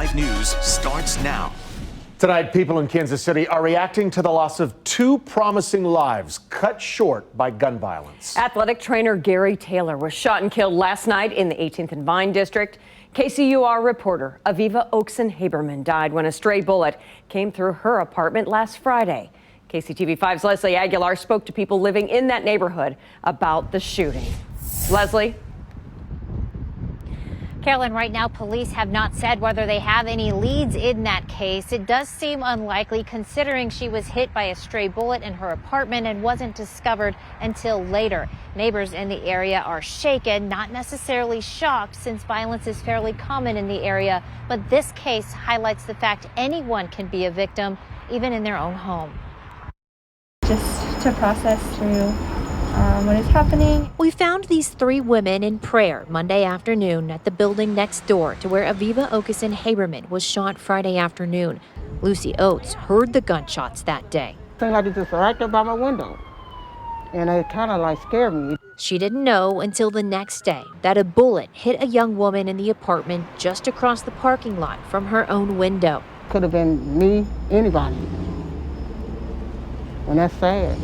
5 News starts now. Tonight, people in Kansas City are reacting to the loss of 2 promising lives cut short by gun violence. Athletic trainer Gary Taylor was shot and killed last night in the 18th and Vine district. KCUR reporter Aviva Haberman died when a stray bullet came through her apartment last Friday. KCTV5's Leslie Aguilar spoke to people living in that neighborhood about the shooting. Leslie? Carolyn, right now, police have not said whether they have any leads in that case. It does seem unlikely considering she was hit by a stray bullet in her apartment and wasn't discovered until later. Neighbors in the area are shaken, not necessarily shocked since violence is fairly common in the area. But this case highlights the fact anyone can be a victim, even in their own home. Just to process through what is happening. We found these 3 women in prayer Monday afternoon at the building next door to where Aviva Haberman was shot Friday afternoon. Lucy Oates heard the gunshots that day. Seemed like it just right there by my window, and it kind of like scared me. She didn't know until the next day that a bullet hit a young woman in the apartment just across the parking lot from her own window. Could have been me, anybody, and that's sad.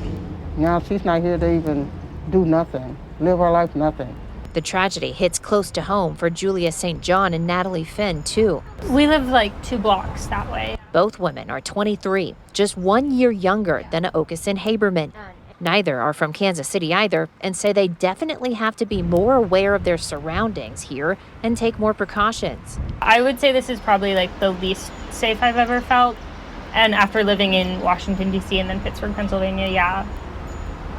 Now she's not here to even do nothing, live her life, nothing. The tragedy hits close to home for Julia St. John and Natalie Finn, too. We live like 2 blocks that way. Both women are 23, just 1 year younger than Haberman. Neither are from Kansas City either, and say they definitely have to be more aware of their surroundings here and take more precautions. I would say this is probably like the least safe I've ever felt. And after living in Washington, D.C. and then Pittsburgh, Pennsylvania, yeah,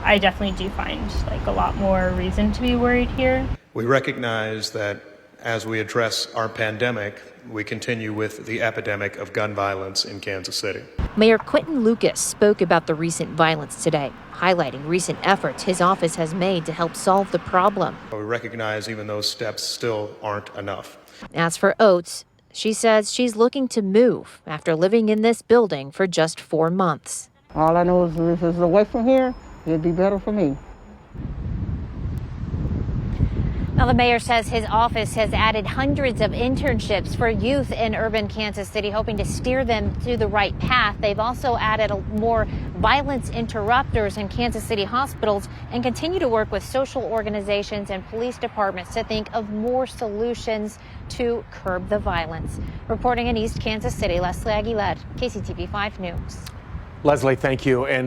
I definitely do find like a lot more reason to be worried here. We recognize that as we address our pandemic, we continue with the epidemic of gun violence in Kansas City. Mayor Quentin Lucas spoke about the recent violence today, highlighting recent efforts his office has made to help solve the problem. We recognize even those steps still aren't enough. As for Oates, she says she's looking to move after living in this building for just 4 months. All I know is if it's away from here, it'd be better for me. Now, the mayor says his office has added hundreds of internships for youth in urban Kansas City, hoping to steer them to the right path. They've also added more violence interrupters in Kansas City hospitals and continue to work with social organizations and police departments to think of more solutions to curb the violence. Reporting in East Kansas City, Leslie Aguilar, KCTV 5 News. Leslie, thank you. And